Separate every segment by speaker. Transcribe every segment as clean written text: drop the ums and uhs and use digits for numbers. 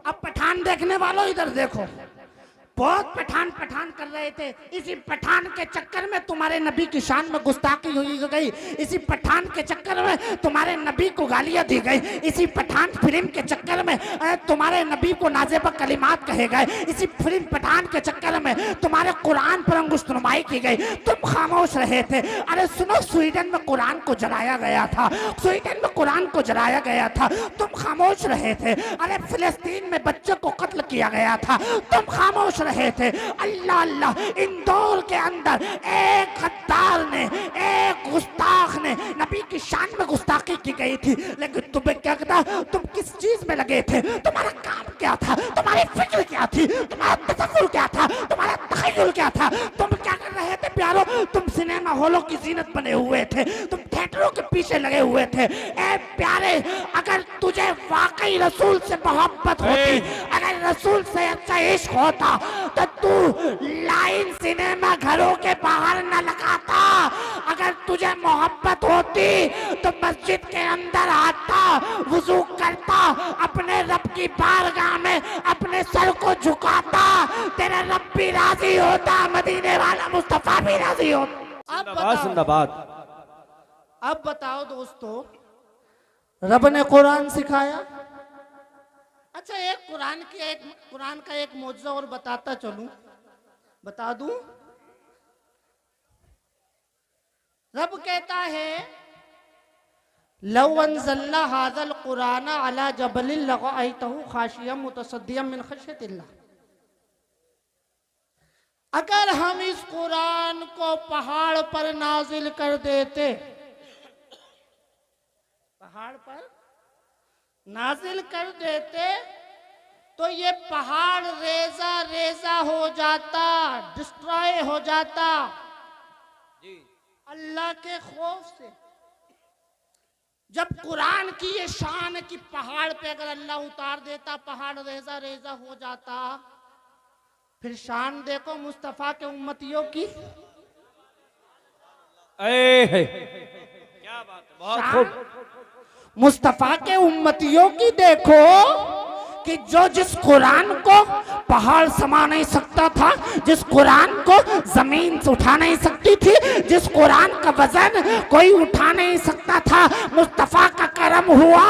Speaker 1: अब पठान देखने वालों इधर देखो, बहुत पठान पठान कर रहे थे। इसी पठान के चक्कर में तुम्हारे नबी की शान में गुस्ताखी हुई गई, इसी पठान के चक्कर में तुम्हारे नबी को गालियां दी गई, इसी पठान फिल्म के चक्कर में तुम्हारे नबी को नाजेबा कलिमात कहे गए, इसी फिल्म पठान के चक्कर में तुम्हारे कुरान पर अंगुष्ठनुमाई की गई। तुम खामोश रहे थे। अरे सुनो, स्वीडन में कुरान को जलाया गया था, स्वीडन में कुरान को जलाया गया था, तुम खामोश रहे थे। अरे फिलिस्तीन में बच्चों को कत्ल किया गया था, तुम खामोश रहे थे। अल्लाह अल्लाह, इंदौर के अंदर एक गद्दार ने, एक गुस्ताख ने नबी की शान में गुस्ताखी की गई थी, लेकिन तुम्हें क्या कहता, तुम किस चीज में लगे थे? तुम्हारा काम क्या था? तुम्हारी फिक्र क्या थी? तुम्हारा तसव्वुर क्या था? तुम्हारा तखय्युल क्या था? तुम क्या कर रहे थे प्यारो? तुम सिनेमा हॉलों की जीनत बने हुए थे, तुम थिएटरों के पीछे लगे हुए थे। ए प्यारे, अगर तुझे वाकई रसूल से मोहब्बत होती, अगर रसूल से अच्छा इश्क होता, तो तू लाइन सिनेमा घरों के बाहर न लगाता। अगर तुझे मोहब्बत होती तो मस्जिद के अंदर आता, वुजू करता, अपने रब की बारगाह में अपने सर को झुकाता, तेरा रब भी राजी होता, मदीने वाला मुस्तफा भी राजी होता। अब बताओ दोस्तों, रब ने कुरान सिखाया। अच्छा, एक कुरान का एक मौजज़ा और बताता चलूं, बता दूं। रब कहता है, लौ अंज़लना हाज़ल कुरान अला जबलिन लरअयतहु खाशियम मुतसद्दियम मिन खश्यतिल्लाह। अगर हम इस कुरान को पहाड़ पर नाजिल कर देते, पहाड़ पर नाजिल कर देते, तो ये पहाड़ रेजा रेजा हो जाता, डिस्ट्रॉय हो जाता जी। अल्लाह के खौफ से जब कुरान की ये शान की पहाड़ पे अगर अल्लाह उतार देता, पहाड़ रेजा रेजा हो जाता, फिर शान देखो मुस्तफा के उम्मतियों की।
Speaker 2: क्या बात है, बहुत खूब।
Speaker 1: मुस्तफा के उम्मतियों की देखो कि जो जिस कुरान को पहाड़ समा नहीं सकता था, जिस कुरान को जमीन से उठा नहीं सकती थी, जिस कुरान का वजन कोई उठा नहीं सकता था, मुस्तफा का करम हुआ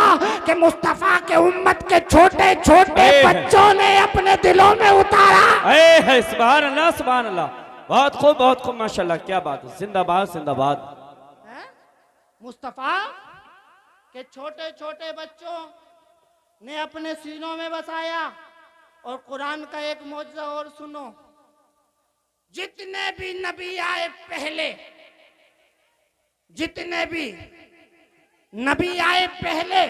Speaker 1: कि मुस्तफा के उम्मत के छोटे छोटे बच्चों ने अपने दिलों में उतारा।
Speaker 2: सुभान अल्लाह, सुभान अल्लाह, बहुत खूब, बहुत खूब, माशाल्लाह, क्या बात है, जिंदाबाद जिंदाबाद।
Speaker 1: मुस्तफा के छोटे छोटे बच्चों ने अपने सीनों में बसाया। और कुरान का एक मौजज़ा और सुनो, जितने भी नबी आए पहले, जितने भी नबी आए पहले,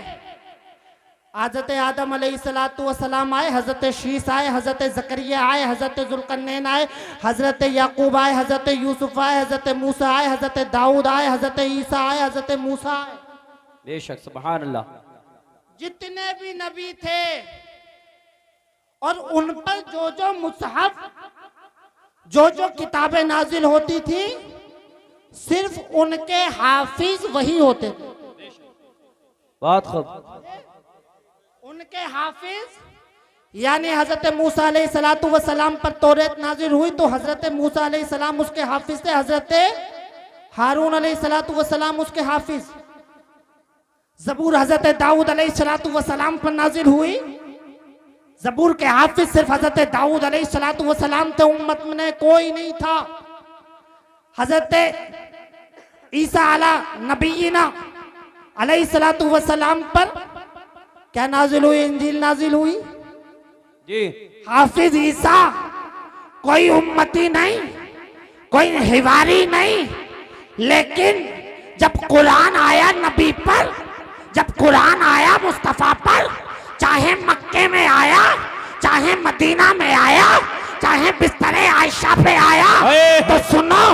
Speaker 1: हज़रत आदम अलैहिस्सलातु वस्सलाम आए, हज़रत शीस आए, हज़रत ज़करिया आए, हज़रत ज़ुल्करनैन आए, हज़रत याकूब आए, हज़रत यूसुफ आए, हज़रत मूसा आए, हज़रत दाऊद आए, हज़रत ईसा आए, हज़रत मूसा आए।
Speaker 2: बेशक, सुभान अल्लाह।
Speaker 1: जितने भी नबी थे और उन पर जो जो मुसहफ, जो जो किताबें नाजिल होती थी, सिर्फ उनके हाफिज वही होते थे।
Speaker 2: बहुत खूब।
Speaker 1: उनके हाफिज यानी हजरत मूसा अलैहिस्सलातु वस्सलाम पर तौरात नाजिल हुई तो हजरत मूसा अलैहिस्सलाम उसके हाफिज थे, हजरत हारून अलैहिस्सलातु वस्सलाम उसके हाफिज। ज़बूर हजरत दाऊद अलैहिस्सलातु वस्सलाम पर नाजिल हुई, ज़बूर के हाफिज सिर्फ हजरत दाऊद अलैहिस्सलातु वस्सलाम थे, उम्मत में कोई नहीं था। हजरत ईसा अला नबीना अलैहिस्सलातु वस्सलाम पर क्या नाजिल हुई? इंजील नाजिल हुई
Speaker 2: जी।
Speaker 1: हाफिज ईसा कोई उम्मती नहीं, कोई हिवारी नहीं, लेकिन जब कुरान आया नबी पर, जब कुरान आया मुस्तफा पर, चाहे मक्के में आया, चाहे मदीना में आया, चाहे बिस्तरे आयशा पे आया, तो सुनो,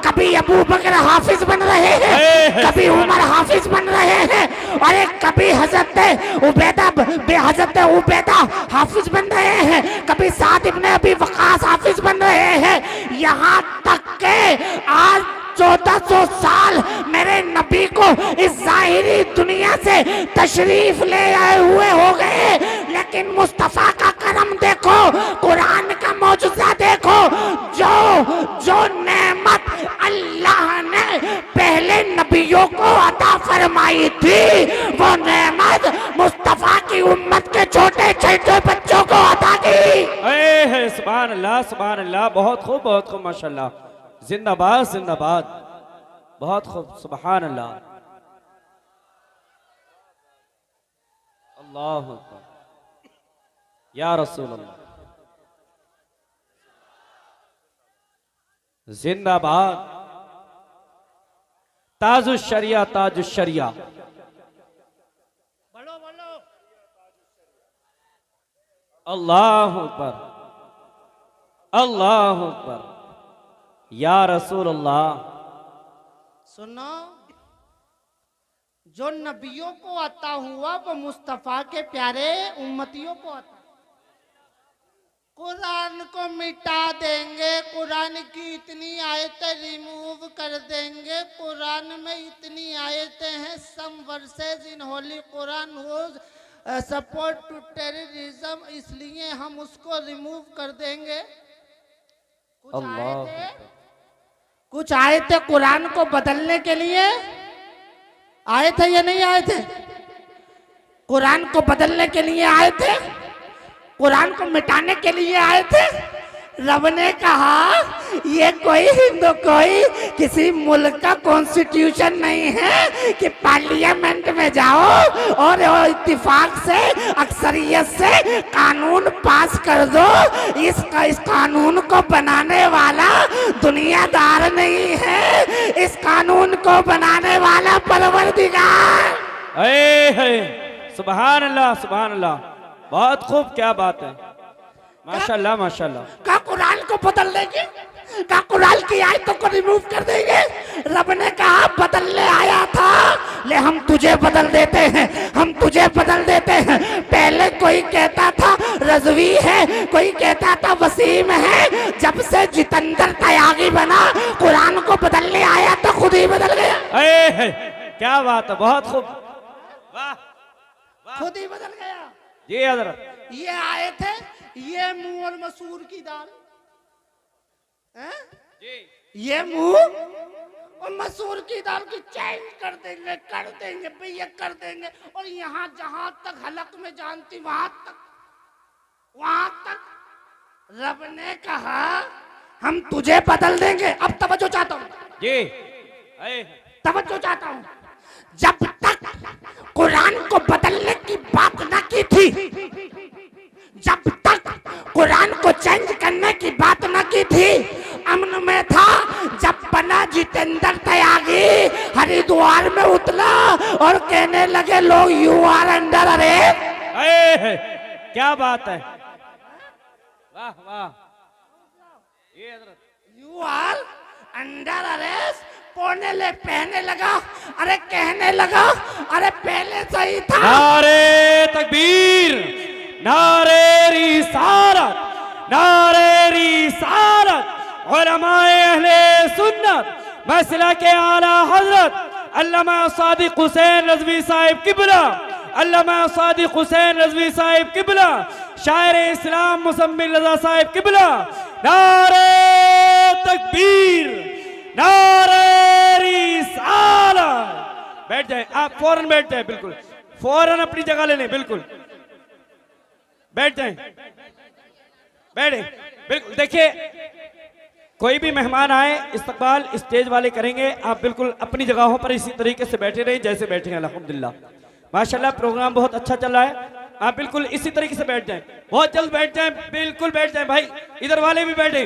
Speaker 1: कभी अबू बकर हाफिज बन रहे हैं, कभी उमर हाफिज बन रहे हैं, और कभी हजरत उबैदा हाफिज बन रहे हैं, कभी साद इब्ने अबी वक़ास हाफिज बन रहे हैं। यहाँ तक के आज 1400 साल मेरे नबी को इस जाहिरी दुनिया से तशरीफ ले आए हुए हो गए, लेकिन मुस्तफा का करम देखो, कुरान का मौजूदा देखो। जो जो नेमत अल्लाह ने पहले नबियों को अता फरमाई थी, वो नेमत मुस्तफा की उम्मत के छोटे छोटे बच्चों को अता की।
Speaker 2: सुभान अल्लाह, सुभान अल्लाह। बहुत खूब माशाल्लाह। जिंदाबाद जिंदाबाद, बहुत खूब, सुभान अल्लाह। अल्लाह अकबर, या रसूल अल्लाह। जिंदाबाद, ताजुश शरिया, ताजुश शरिया।
Speaker 1: बोलो बोलो।
Speaker 2: अल्लाह अकबर, अल्लाह अकबर, या रसूल अल्लाह।
Speaker 1: सुनो, जो नबियों को अता हुआ वो मुस्तफा के प्यारे उम्मतियों को अता। कुरान को मिटा देंगे, कुरान की इतनी आयतें रिमूव कर देंगे। कुरान में इतनी आयतें हैं, सम वर्सेस इन होली कुरान वो सपोर्ट टू टेररिज्म, इसलिए हम उसको रिमूव कर देंगे। कुछ आए थे कुरान को बदलने के लिए, आए थे या नहीं आए थे? कुरान को बदलने के लिए आए थे, कुरान को मिटाने के लिए आए थे। रब ने कहा ये कोई किसी मुल्क का कॉन्स्टिट्यूशन नहीं है कि पार्लियामेंट में जाओ और इत्तेफाक से, अक्सरियत से कानून पास कर दो। इस कानून को बनाने वाला दुनियादार नहीं है, इस कानून को बनाने वाला परवरदिगार।
Speaker 2: सुभान अल्लाह, सुभान अल्लाह, बहुत खूब, क्या बात है, माशाल्लाह माशाल्लाह।
Speaker 1: का कुरान को बदल देंगे, का कुरान की आयतों को रिमूव कर देंगे। रब ने कहा बदलने आया था, ले हम तुझे बदल देते हैं, हम तुझे बदल देते हैं। पहले कोई कहता था रज़वी है, कोई कहता था वसीम है। जब से जितेंद्र तयागी बना, कुरान को बदलने आया तो खुद ही बदल गया।
Speaker 2: क्या बात है, बहुत खूब, वाह,
Speaker 1: खुद ही बदल गया।
Speaker 2: जी हज़रत।
Speaker 1: ये आए थे, ये मुंह और मसूर की दाल है? ये मुंह और मसूर की दाल की चेंज कर देंगे भैया, कर देंगे। और यहाँ जहां तक हलक में जानती वहां तक रब ने कहा हम तुझे बदल देंगे। अब तवज्जो चाहता हूँ
Speaker 2: जी,
Speaker 1: तवज्जो चाहता हूँ। जब तक कुरान को बदलने की बात न की थी, जब तक कुरान को चेंज करने की बात न की थी, अमन में था। जब बना जितेंद्र तयागी, हरिद्वार में उतरा और कहने लगे लोग यू आर अंडर अरेस्ट।
Speaker 2: क्या बात है, वाह वाह,
Speaker 1: यू आर अंडर अरेस्ट। पहने लगा, अरे कहने लगा, अरे पहले सही था।
Speaker 2: नारे तकबीर, नारे रिसालत, नारे रिसालत। उलमाए अहले सुन्नत, मसला के आला हजरत अल्लामा सादिक हुसैन रज़वी साहिब किबला, अल्लामा सादिक हुसैन रज़वी साहिब किबला, शायर इस्लाम मुसम्मिल रज़ा साहिब किबला। नारे तकबीर, नारे रिसालत। बैठ जाए आप, फौरन बैठ जाए, बिल्कुल फौरन अपनी जगह ले लें, बिल्कुल बैठ जाए, बैठे, बिल्कुल। देखिए, कोई भी मेहमान आए, इस्तकबाल स्टेज वाले करेंगे। आप बिल्कुल अपनी जगहों पर इसी तरीके से बैठे रहें जैसे बैठे हैं। अल्हम्दुलिल्लाह, माशाल्लाह, प्रोग्राम बहुत अच्छा चल रहा है। आप बिल्कुल इसी तरीके से बैठ जाएं, बहुत जल्द बैठ जाएं, बिल्कुल बैठ जाएं। भाई इधर वाले भी बैठे,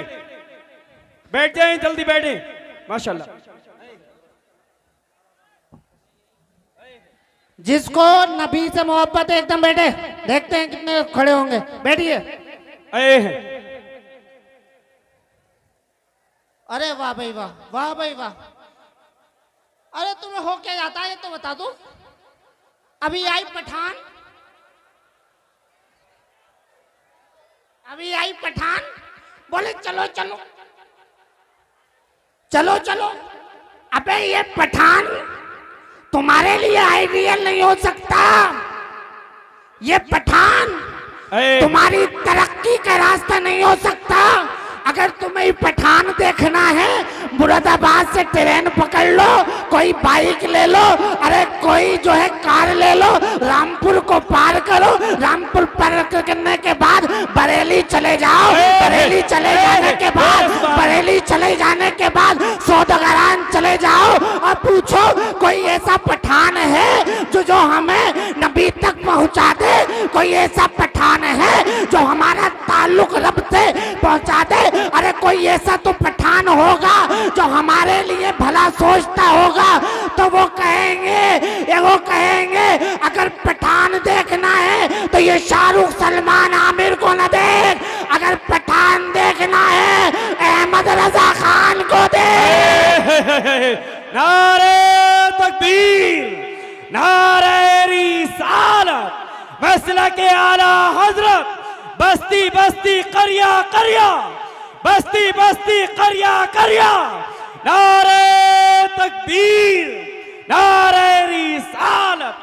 Speaker 2: बैठ जाएं, जल्दी बैठे, माशाल्लाह।
Speaker 1: जिसको नबी से मोहब्बत है एकदम बैठे, देखते हैं कितने खड़े होंगे। बैठिए। अरे वाह भाई वाह, वाह भाई वाह। अरे तुम्हें हो क्या जाता है ये तो बता दो। अभी आई पठान, अभी आई पठान, बोले चलो चलो चलो चलो। अबे ये पठान तुम्हारे लिए आइडियल नहीं हो सकता। ये पठान तुम्हारी तरक्की का रास्ता नहीं हो सकता। अगर तुम्हें पठान देखना है, मुरादाबाद से ट्रेन पकड़ लो, कोई बाइक ले लो, अरे कोई जो है कार ले लो, रामपुर को पार करो, रामपुर पार करने के बाद बरेली चले जाओ, बरेली चले जाने के बाद बरेली चले जाने के बाद सौदागरान चले जाओ और पूछो कोई ऐसा पठान है जो हमें नबी तक पहुंचा दे, कोई ऐसा पठान है जो हमारा ताल्लुक रब से पहुंचा दे। अरे कोई ऐसा तो पठान होगा जो हमारे लिए भला सोचता होगा, तो वो कहेंगे अगर पठान देखना है तो ये शाहरुख सलमान आमिर को न देख, अगर पठान देखना है अहमद रजा खान को देख।
Speaker 2: नारे तकबीर, नारे रिसालत, मसला के आला हजरत, बस्ती बस्ती करिया करिया, बस्ती बस्ती करिया करिया, नारे तकबीर, नारे रिसालत।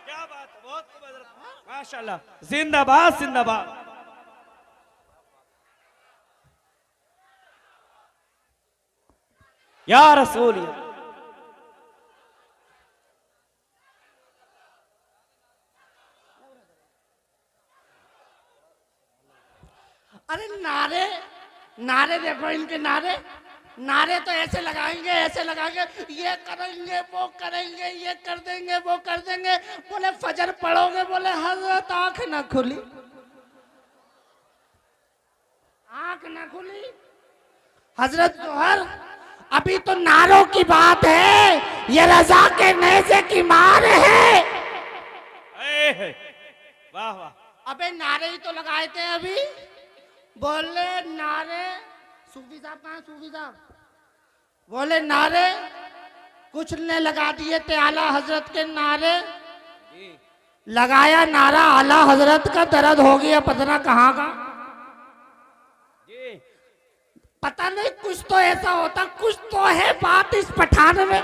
Speaker 2: क्या बात है, बहुत खूब, माशाल्लाह, जिंदाबाद जिंदाबाद। या रसूल,
Speaker 1: अरे नारे नारे देखो इनके नारे, नारे तो ऐसे लगाएंगे, ऐसे लगाएंगे, ये करेंगे वो करेंगे, ये कर देंगे वो कर देंगे। बोले फजर पढ़ोगे, बोले हजरत आंख ना खुली, आंख ना खुली। हजरत जोहर अभी तो नारों की बात है, ये रजा के नेज़े की मार है।
Speaker 2: वाह वाह।
Speaker 1: अबे नारे ही तो लगाए थे अभी, बोले नारे। सूफी साहब कहाँ, सूफी साहब बोले नारे कुछ ने लगा दिए थे आला हजरत के नारे, लगाया नारा आला हजरत का, दर्द हो गया पता कहाँ का। पता नहीं कुछ तो ऐसा होता, कुछ तो है बात इस पठान में।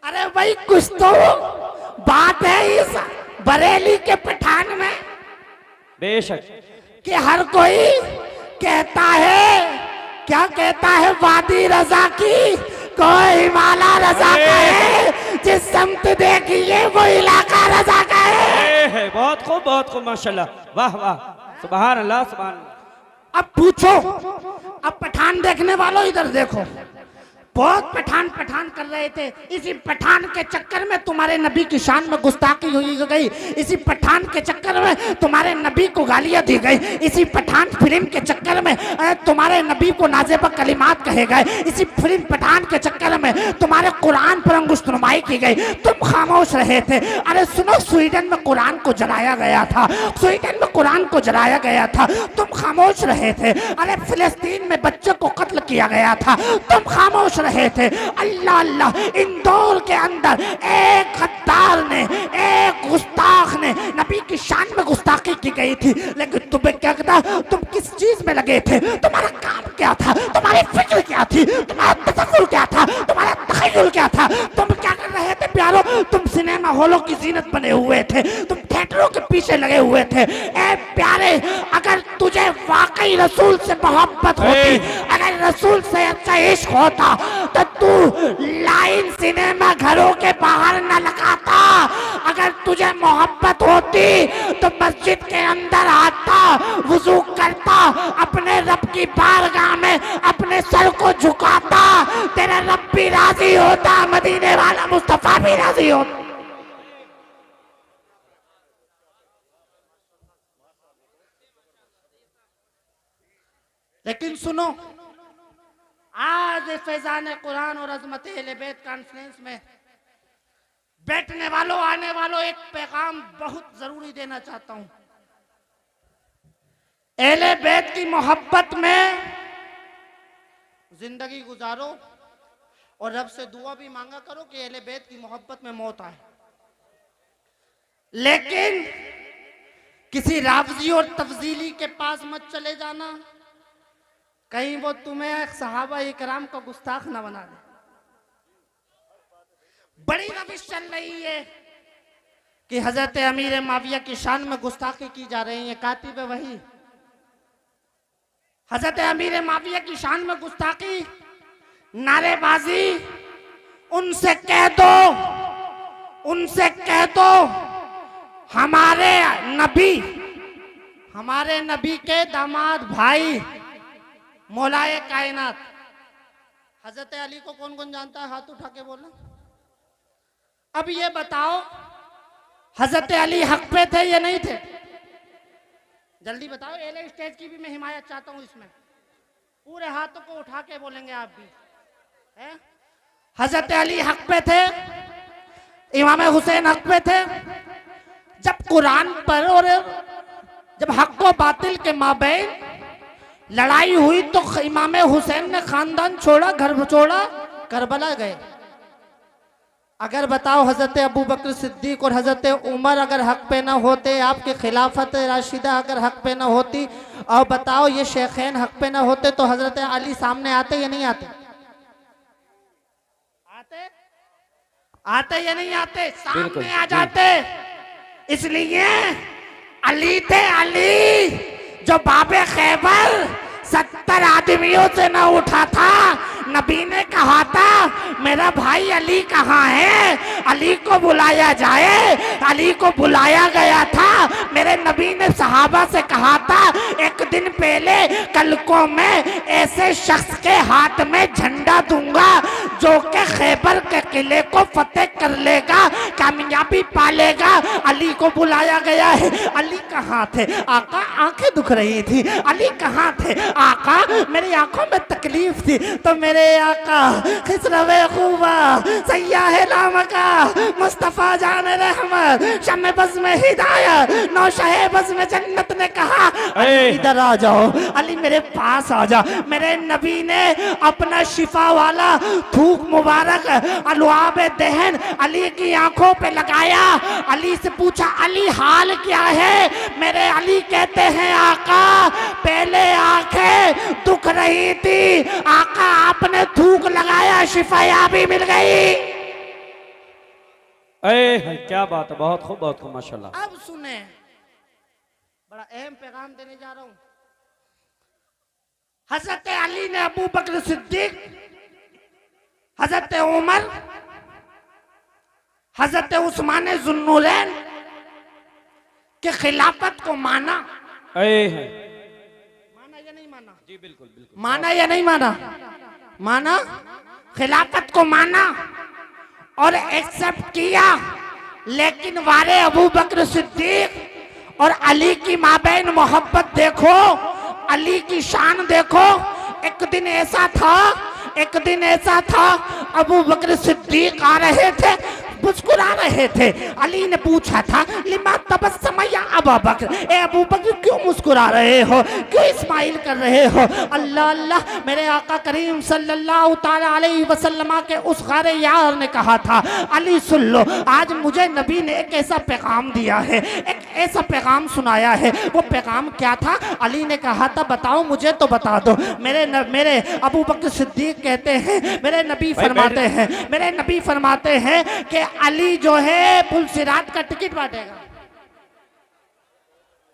Speaker 1: अरे भाई कुछ तो बात है इस बरेली के पठान में,
Speaker 2: बेशक,
Speaker 1: कि हर कोई कहता है, क्या कहता है, वादी रजा की कोई हिमालय रजा का है, जिस समत देखिए वो इलाका रजा का है।
Speaker 2: बहुत खूब, बहुत खूब, माशाल्लाह, वाह वाह, सुभान अल्लाह, सुभान अल्लाह।
Speaker 1: अब पूछो, अब पठान देखने वालों इधर देखो, बहुत पठान पठान कर रहे थे, इसी पठान के चक्कर में तुम्हारे नबी की शान में गुस्ताखी हुई गई, इसी पठान के चक्कर में तुम्हारे नबी को गालियां दी गई, इसी पठान फिल्म के चक्कर में तुम्हारे नबी को नाजेबा कलिमात कहे गए, इसी फिल्म पठान के चक्कर में तुम्हारे कुरान पर अंगुष्ठनुमाई की गई, तुम खामोश रहे थे। अरे सुनो, स्वीडन में कुरान को जलाया गया था, स्वीडन में कुरान को जलाया गया था, तुम खामोश रहे थे। अरे फिलिस्तीन में बच्चों को कत्ल किया गया था, तुम खामोश रहे थे। अल्लाह अल्लाह, इंदौर के अंदर एक गद्दार ने, एक गुस्ताख ने नबी की शान में गुस्ताखी की गई थी, लेकिन तुम्हें क्या कहता, तुम किस चीज में लगे थे, तुम्हारा काम क्या था, तुम्हारी फिक्र क्या थी, तुम्हारा तसव्वुर क्या था, तुम्हारा तखय्युल क्या था, तुम क्या कर रहे थे प्यारो, तुम सिनेमा हॉलों की जीनत बने हुए थे, तुम थिएटरों के पीछे लगे हुए थे। ए प्यारे, अगर तुझे वाकई रसूल से मोहब्बत होती, अगर रसूल से अच्छा इश्क होता, तो तू लाइन सिनेमा घरों के बाहर न लगाता। अगर तुझे मोहब्बत होती तो मस्जिद के अंदर आता, वुजू करता, अपने रब की बारगाह में अपने सर को झुकाता, तेरा रब भी राजी होता, मदीने वाला मुस्तफा भी राजी होता। लेकिन सुनो, आज फैजान कुरान और अजमत अहले बैत कॉन्फ्रेंस में बैठने वालों, आने वालों, एक पैगाम बहुत जरूरी देना चाहता हूं। अहले बैत की मोहब्बत में जिंदगी गुजारो और रब से दुआ भी मांगा करो कि अहले बैत की मोहब्बत में मौत आए, लेकिन किसी रावजी और तफजीली के पास मत चले जाना, कहीं वो तुम्हें सहाबा इकराम का गुस्ताख न बना दे। बड़ी रविश चल रही है कि हजरत अमीर माविया की शान में गुस्ताखी की जा रही है। कातिब वही हजरत अमीर माविया की शान में गुस्ताखी, नारेबाजी, उनसे कह दो हमारे नबी के दामाद भाई मौलाए कायनात हजरत अली को कौन कौन जानता है? हाथ उठा के बोलो। अब ये बताओ हजरत अली हक पे थे या नहीं थे? जल्दी बताओ। एले स्टेज की भी मैं हिमायत चाहता हूं इसमें। पूरे हाथों को उठा के बोलेंगे आप भी है? हजरत अली हक पे थे, इमाम हुसैन हक पे थे। जब कुरान पर और जब हक व बातिल के माबैन लड़ाई हुई तो इमाम हुसैन ने खानदान छोड़ा, घर छोड़ा, करबला गए। अगर बताओ हजरत अबू बकर सिद्दीक और हजरत उमर अगर हक पे ना होते, आपके खिलाफत राशिदा अगर हक पे ना होती, और बताओ ये शेखैन हक पे ना होते, तो हजरत अली सामने आते या नहीं आते? आते या नहीं आते? सामने आ जाते। इसलिए अली थे, अली जो बाबे खैबर 70 आदमियों से न उठा था। नबी ने कहा था मेरा भाई अली कहाँ है, अली को बुलाया जाए। अली को बुलाया गया था। मेरे नबी ने सहाबा से कहा था एक दिन पहले कल को मैं ऐसे शख्स के हाथ में झंडा दूंगा जो के खैबर के किले को फतेह कर लेगा, कामयाबी पालेगा। अली को बुलाया गया है। अली कहाँ थे? आका आंखें दुख रही थी। अली कहाँ थे? आका मेरी आंखों में तकलीफ थी तो मेरे आका खिसरवे खूबा सैयाह लामका मुस्तफा जान रहमत शम्मे बज़ में हिदायत नौशाहे बज़ में जन्नत ने कहा इधर आ जाओ, अली मेरे पास आ जा। मेरे नबी ने अपना शिफा वाला थूक मुबारक अलवाब दहन अली की आंखों पे लगाया। अली से पूछा अली हाल क्या है? मेरे अली कहते हैं आका पहले आंखें दुख रही थी, आका आपने थूक लगाया, शिफायाबी मिल गई।
Speaker 2: क्या बात है, बहुत खूब माशाल्लाह।
Speaker 1: अब सुने, बड़ा अहम पैगाम देने जा रहा हूं। हजरत अली ने अबू बकर सिद्दीक, हजरत उमर, हजरत उस्मान जुन्नूरैन के खिलाफत को माना। माना या नहीं माना?
Speaker 2: जी बिल्कुल बिल्कुल।
Speaker 1: माना या नहीं माना? माना, खिलाफत को माना और एक्सेप्ट किया। लेकिन वारे अबू बकर सिद्दीक और अली की माबैन मोहब्बत देखो, अली की शान देखो। एक दिन ऐसा था अबू बकर सिद्दीक आ रहे थे, मुस्कुरा रहे थे। अली ने पूछा था लिमा तबस्सम या अबू बकर, ए अबू बकर क्यों मुस्कुरा रहे हो, क्यों इस्माइल कर रहे हो? अल्लाह अल्लाह, मेरे आका करीम सल्लल्लाहु ताला अलैहि वसल्लम के उस खारे यार ने कहा था अली सुन लो, आज मुझे नबी ने एक ऐसा पैगाम दिया है, एक ऐसा पैगाम सुनाया है। वो पैगाम क्या था? अली ने कहा था बताओ मुझे तो बता दो। मेरे अबू बकर सिद्दीक कहते हैं मेरे नबी फरमाते हैं कि अली जो है पुलसिरात का टिकट बांटेगा।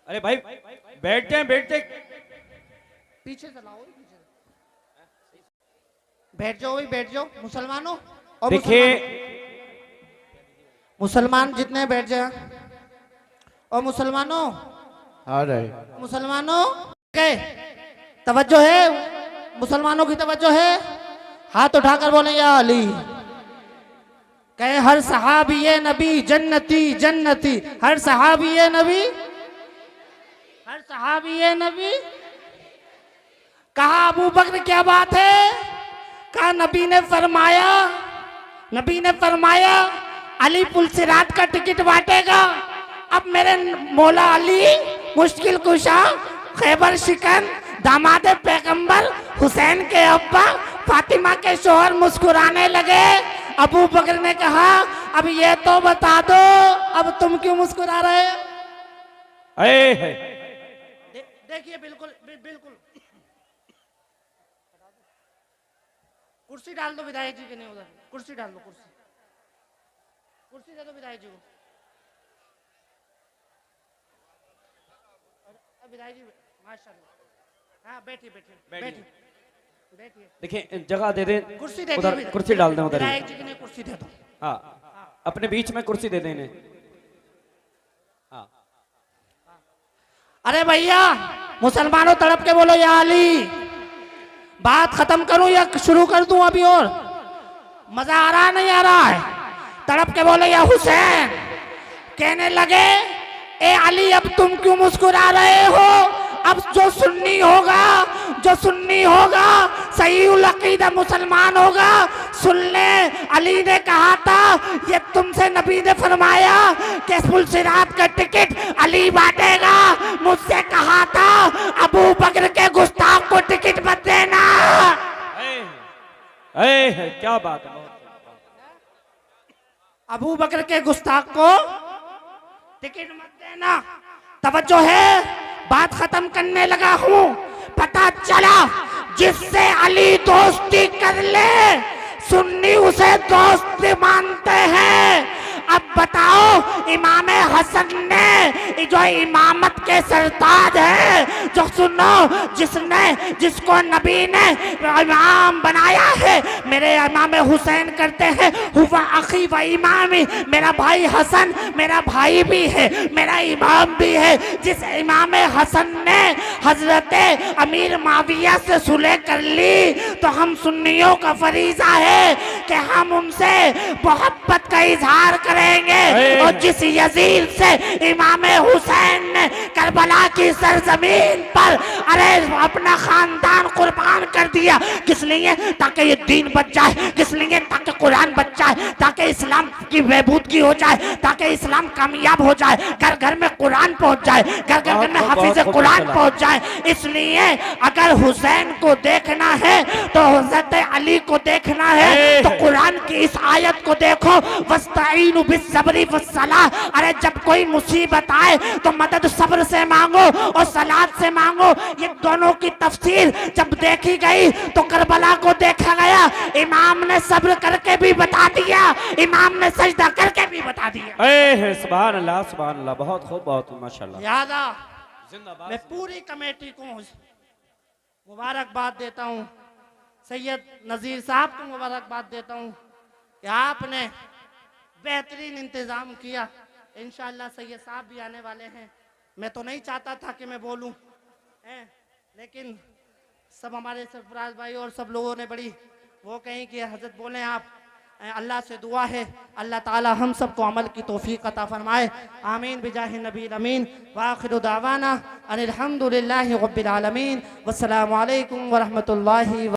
Speaker 2: अरे भाई बैठ जाए पीछे
Speaker 1: चलाओ, बैठ जाओ मुसलमानों। और
Speaker 2: देखिए
Speaker 1: मुसलमान जितने बैठ जाए। और मुसलमानों तवज्जो है, मुसलमानों की तवज्जो है। हाथ उठाकर बोले या अली। कहे हर सहाबी नबी जन्नती जन्नती, हर सहाबी नबी, हर सहाबी नबी। कहा अबू बकर क्या बात है? कहा नबी ने फरमाया अली पुलसिरात का टिकट बांटेगा। अब मेरे मौला अली मुश्किल कुशा खैबर शिकन दामाद पैगंबर हुसैन के अब्बा फातिमा के शोहर मुस्कुराने लगे। अबू बकर ने कहा अब ये तो बता दो अब तुम क्यों मुस्कुरा रहे? देखिए बिल्कुल कुर्सी डाल दो विधायक जी के, नहीं उधर कुर्सी डाल दो, कुर्सी कुर्सी दे दो विधायक जी को। विधायक जी माशाल्लाह, हाँ बैठिए बैठिए बैठिए बैठिए।
Speaker 2: देखिए जगह दे दें,
Speaker 1: कुर्सी दे
Speaker 2: उधर
Speaker 1: दीजिए।
Speaker 2: कुर्सी डाल दें उधर ही।
Speaker 1: विधायक जी के लिए कुर्सी दे दो।
Speaker 2: हाँ, अपने बीच में कुर्सी दे दें इन्हें। हाँ,
Speaker 1: अरे भैया मुसलमानों तड़प के बोलो या अली। बात खत्म करूं या शुरू कर दूं अभी? और मजा आ रहा नहीं आ रहा है? तड़प के बोलो या हुसैन। कहने लगे ए अली अब तुम क्यों मुस्कुरा रहे हो? अब जो सुन्नी होगा, जो सुन्नी होगा, सही उल अकीदा मुसलमान होगा, सुन ले। अली ने कहा था, ये तुमसे नबी ने फरमाया कि फुलसिरात का टिकट अली बांटेगा। मुझसे कहा था अबू बकर के गुस्ताख को टिकट मत देना।
Speaker 2: क्या बात है।
Speaker 1: अबू बकर के गुस्ताख को टिकट मत देना। तवज्जो है, बात खत्म करने लगा हूं। पता चला जिससे अली दोस्ती कर ले, सुन्नी उसे दोस्त मानते हैं। अब बताओ इमाम हसन ने जो इमामत के सरताज है, जो सुनो जिसको नबी ने इमाम बनाया है, मेरे इमाम हुसैन करते हैं हुआ अखी व इमामी। मेरा भाई हसन मेरा भाई भी है, मेरा इमाम भी है। जिस इमाम हसन ने हजरत अमीर माविया से सुलह कर ली, तो हम सुन्नियों का फरीजा है कि हम उनसे मोहब्बत का इजहार करेंगे। और जिस यजीद से इमाम हुसैन ने करबला की सरजमीन पर अरे अपना खानदान कुर्बान कर दिया, किस लिए? ताकि ये दीन बच जाए, किस लिए? ताकि कुरान बच जाए, ताकि इस्लाम की बहबूदगी हो जाए, ताकि इस्लाम कामयाब हो जाए, घर घर में कुरान पहुंच जाए, घर घर में हाफिज कुरान पहुंच जाए। इसलिए अगर हुसैन को देखना है तो हजरत अली को देखना है, तो कुरान की इस आयत को देखो, वस्ताईनु बिस्सब्री वस्सलाह। अरे जब कोई मुसीबत आए तो मदद सब्र से मांगो और सलात से मांगो। ये दोनों की तफसीर जब देखी गई तो करबला को देखा गया, इमाम ने सब्र करके भी बता दिया, इमाम ने सजदा करके भी बता दिया।
Speaker 2: सुभान अल्लाह सुभान अल्लाह, बहुत खूब, बहुत माशाल्लाह।
Speaker 1: यादा
Speaker 2: जिंदाबाद।
Speaker 1: मैं पूरी कमेटी को मुबारकबाद देता हूँ, सैयद नज़ीर साहब को मुबारकबाद देता हूँ कि आपने बेहतरीन इंतज़ाम किया। इंशाअल्लाह सैयद साहब भी आने वाले हैं। मैं तो नहीं चाहता था कि मैं बोलूं, लेकिन सब हमारे सरफराज भाई और सब लोगों ने बड़ी वो कहीं कि हजरत बोले आप। अल्लाह से दुआ है अल्लाह ताला हम सबको अमल की तौफीक अता फरमाए। आमीन बिजाहि नबी अमीन। व आखिरु दावाना अनिल हम्दुलिल्लाहि रब्बिल आलमीन। वस्सलामु अलैकुम व रहमतुल्लाहि।